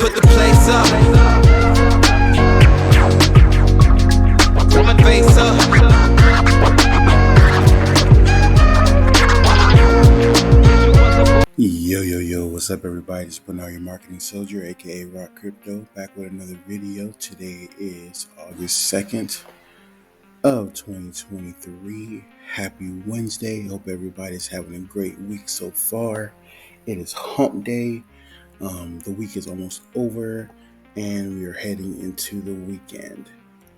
put the place up. Throw my face up. Yo, what's up everybody? It's Bernard, your marketing soldier, aka Rock Crypto, back with another video. Today is August 2nd of 2023. Happy Wednesday. Hope everybody's having a great week so far. It is hump day. The week is almost over and we are heading into the weekend.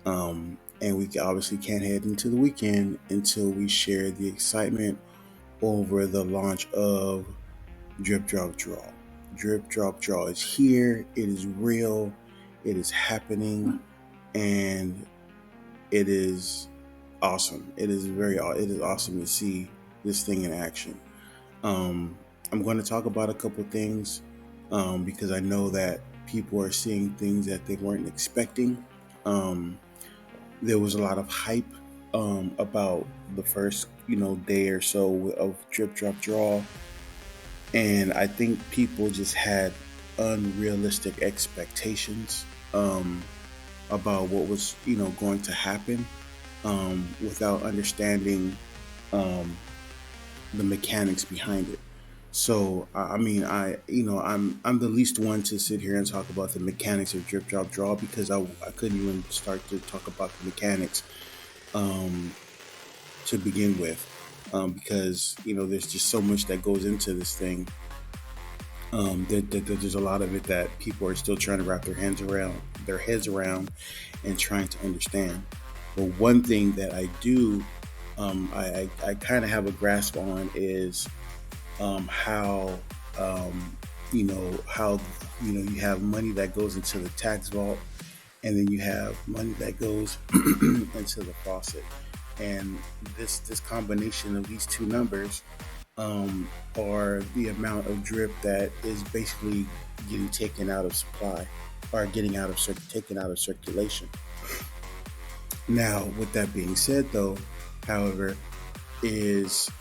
And we obviously can't head into the weekend until we share the excitement over the launch of Drip Drop Draw. Drip Drop Draw is here. It is real. It is happening, and it is awesome. It is awesome to see this thing in action. I'm going to talk about a couple things because I know that people are seeing things that they weren't expecting. There was a lot of hype about the first day or so of Drip Drop Draw. And I think people just had unrealistic expectations about what was, going to happen without understanding the mechanics behind it. So, I'm the least one to sit here and talk about the mechanics of Drip Drop Draw because I couldn't even start to talk about the mechanics to begin with. Because there's just so much that goes into this thing. There's a lot of it that people are still trying to wrap their heads around, and trying to understand. But one thing that I do, I kind of have a grasp on is how you have money that goes into the tax vault, and then you have money that goes into the faucet. And this combination of these two numbers are the amount of drip that is basically getting taken out of supply or taken out of circulation. Now, with that being said, though, however, is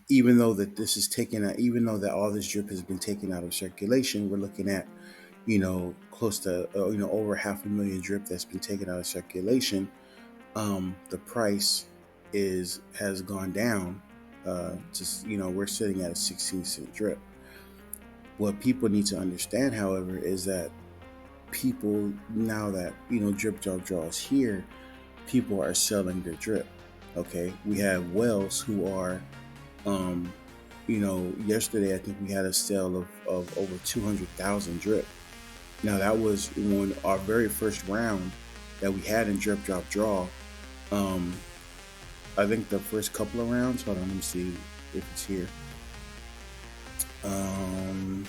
even though that this is taken out, even though that all this drip has been taken out of circulation, we're looking at close to over 500,000 drip that's been taken out of circulation. The price has gone down. We're sitting at a 16-cent drip. What people need to understand, however, is that people, now that Drip Drop Draw is here, people are selling their drip. Okay, we have whales who are yesterday I think we had a sale of over 200,000 drip. Now that was when our very first round that we had in Drip Drop Draw. I think the first couple of rounds. Hold on, let me see if it's here. I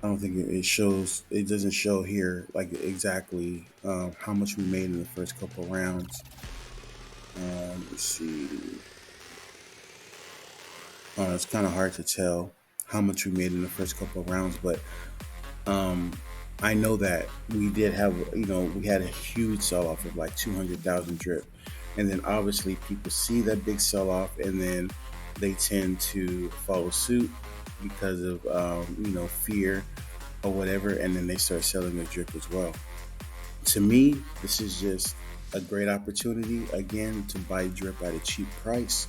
don't think it shows. It doesn't show here like exactly how much we made in the first couple of rounds. Let's see. It's kind of hard to tell how much we made in the first couple of rounds, but I know that we did have, we had a huge sell-off of like 200,000 drip. And then obviously people see that big sell-off and then they tend to follow suit because of, fear or whatever. And then they start selling their drip as well. To me, this is just a great opportunity, again, to buy drip at a cheap price.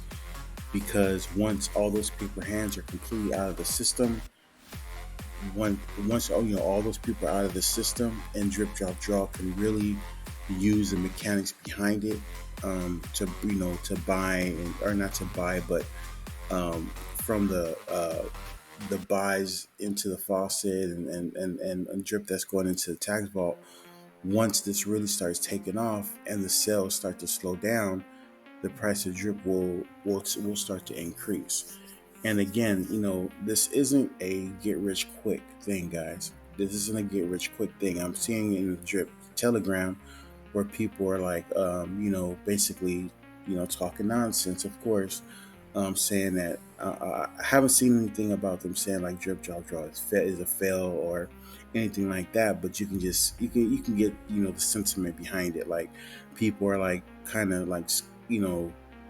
Because once all those paper hands are completely out of the system, once all those people are out of the system, and Drip Drop Draw can really use the mechanics behind it to buy, or not to buy, but from the buys into the faucet and drip that's going into the tax vault. Once this really starts taking off and the sales start to slow down, the price of drip will start to increase. And again, this isn't a get rich quick thing, guys. This isn't a get rich quick thing. I'm seeing in the Drip Telegram where people are like, basically, talking nonsense, of course, saying that I haven't seen anything about them saying like Drip Drop Draw is a fail or anything like that. But you can get the sentiment behind it. Like people are like kind of like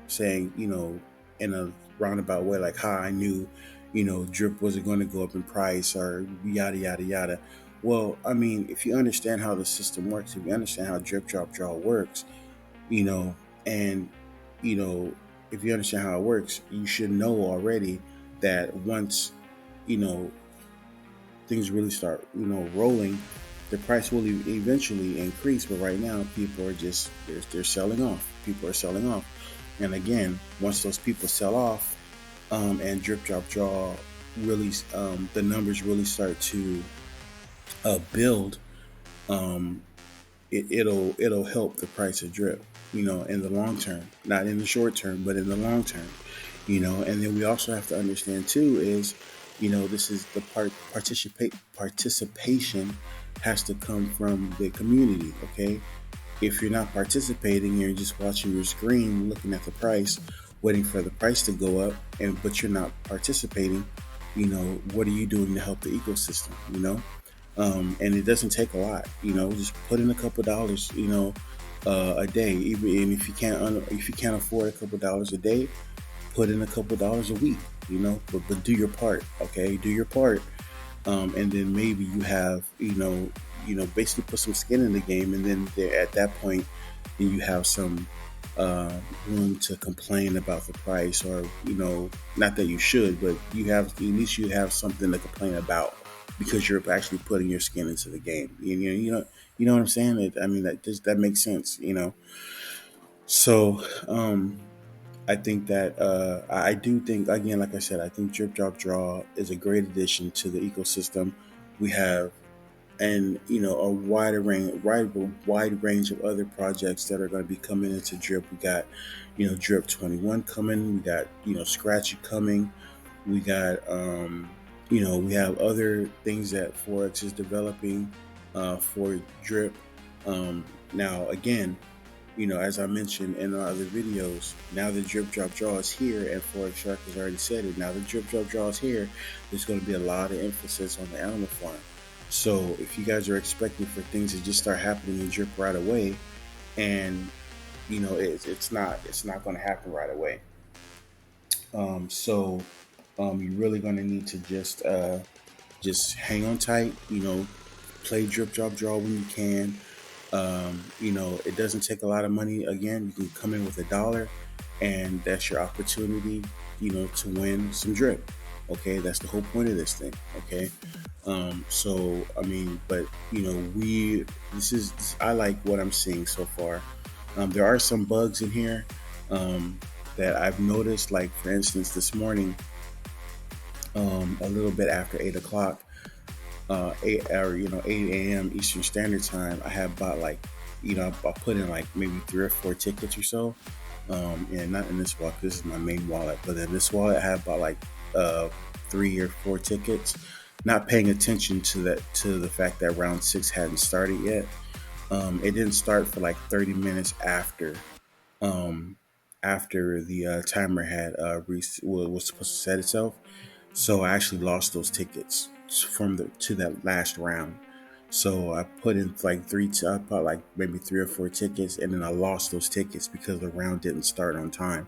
saying in a roundabout way, like, "Hi, I knew drip wasn't going to go up in price or yada yada yada. Well, I mean, if you understand how the system works, if you understand how drip drop draw works, you know, and you know, if you understand how it works, you should know already that once you know things really start rolling, the price will eventually increase. But right now, people are just they're selling off. People are selling off, and again, once those people sell off, and drip drop draw really, the numbers really start to build. Um, it'll help the price of drip, in the long term, not in the short term, but in the long term, And then we also have to understand too is, this is the participation has to come from the community. Okay, if you're not participating, you're just watching your screen, looking at the price, waiting for the price to go up, but you're not participating. What are you doing to help the ecosystem? And it doesn't take a lot. Just put in a couple dollars, a day. Even if you can't afford a couple dollars a day, put in a couple dollars a week. But do your part. Okay, do your part. And then maybe you have, basically put some skin in the game, and then at that point, then you have some room to complain about the price, or not that you should, but at least you have something to complain about because you're actually putting your skin into the game. You know what I'm saying? I mean, that makes sense. So I think that I do think, again, like I said, I think Drip Drop Draw is a great addition to the ecosystem. We have, and a wide range of other projects that are going to be coming into Drip. We got Drip 21 coming. We got Scratchy coming. We got we have other things that Forex is developing for Drip. Now again, as I mentioned in our other videos, now the Drip Drop Draw is here, and Forex Shark has already said it. Now the Drip Drop Draw is here. There's going to be a lot of emphasis on the animal farm. So if you guys are expecting for things to just start happening in Drip right away, and it's not going to happen right away. So you're really going to need to just hang on tight. Play Drip Drop Draw when you can. It doesn't take a lot of money. Again, you can come in with $1, and that's your opportunity, to win some drip. Okay, that's the whole point of this thing. Okay, so I mean, but I like what I'm seeing so far. There are some bugs in here that I've noticed. Like for instance, this morning, a little bit after 8 o'clock. 8 a.m. Eastern Standard Time, I had bought I put in like maybe 3 or 4 tickets or so. And not in this wallet, this is my main wallet, but in this wallet I had bought like 3 or 4 tickets, not paying attention to the fact that round 6 hadn't started yet. It didn't start for like 30 minutes after the timer had was supposed to set itself. So I actually lost those tickets to that last round. So I put in like I bought like maybe 3 or 4 tickets, and then I lost those tickets because the round didn't start on time.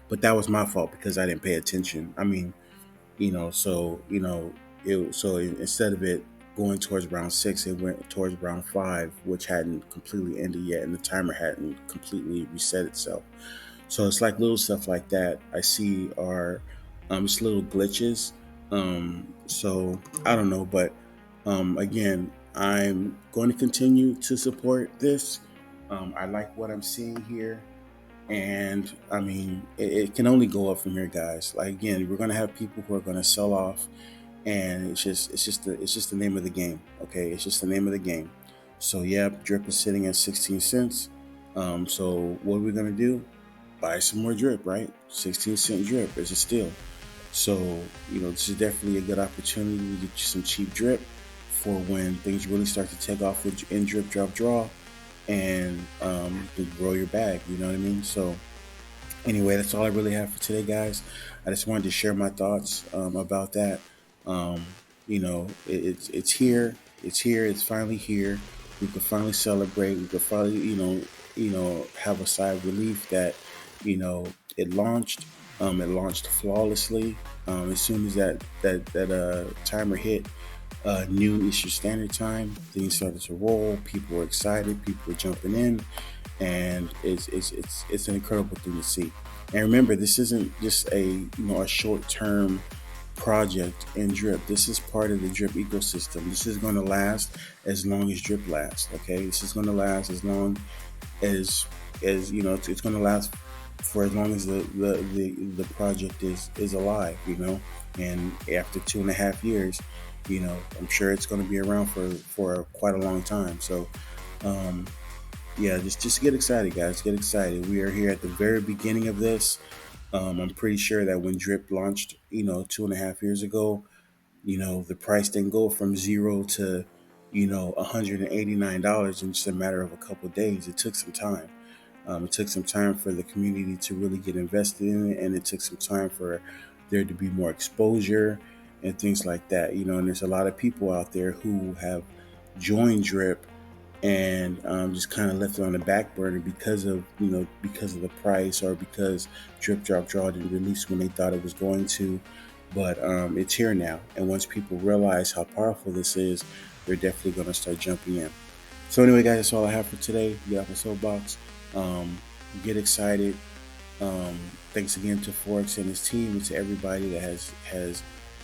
But that was my fault because I didn't pay attention. I mean, so instead of it going towards round 6, it went towards round 5, which hadn't completely ended yet, and the timer hadn't completely reset itself. So it's like little stuff like that I see are just little glitches. So I don't know, but again, I'm going to continue to support this. I like what I'm seeing here, and I mean, it can only go up from here, guys. Like again, we're going to have people who are going to sell off, and it's just the name of the game. Okay, it's just the name of the game. So yeah, drip is sitting at 16 cents. So what are we going to do? Buy some more drip, right? 16-cent drip is a steal. So, this is definitely a good opportunity to get you some cheap drip for when things really start to take off in Drip Drop Draw, and grow your bag. You know what I mean? So anyway, that's all I really have for today, guys. I just wanted to share my thoughts about that. It's here. It's here. It's finally here. We can finally celebrate. We can finally, have a sigh of relief that, it launched. It launched flawlessly. As soon as that timer hit noon Eastern Standard Time, things started to roll. People were excited. People were jumping in, and it's an incredible thing to see. And remember, this isn't just a short term project in Drip. This is part of the Drip ecosystem. This is going to last as long as Drip lasts. Okay, this is going to last as long as it's going to last for as long as the project is alive. And after 2.5 years, I'm sure it's going to be around for quite a long time. So yeah, just get excited, guys. Get excited. We are here at the very beginning of this. I'm pretty sure that when Drip launched, 2.5 years ago, the price didn't go from zero to, $189 in just a matter of a couple of days. It took some time. It took some time for the community to really get invested in it, and it took some time for there to be more exposure and things like that. And there's a lot of people out there who have joined Drip and just kind of left it on the back burner because of the price, or because Drip Drop Draw didn't release when they thought it was going to. But it's here now, and once people realize how powerful this is, they're definitely going to start jumping in. So anyway, guys, that's all I have for today. Get off the soapbox. Get excited. Thanks again to Forex and his team, and to everybody that has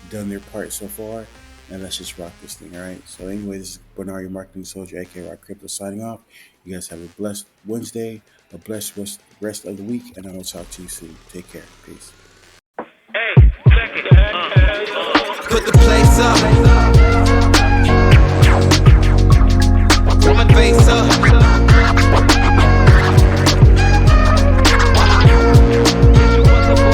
done their part so far. And let's just rock this thing, all right? So anyway, this is Bernard, your marketing soldier, aka Rock Crypto, signing off. You guys have a blessed Wednesday, a blessed rest of the week, and I will talk to you soon. Take care. Peace. Put the place up.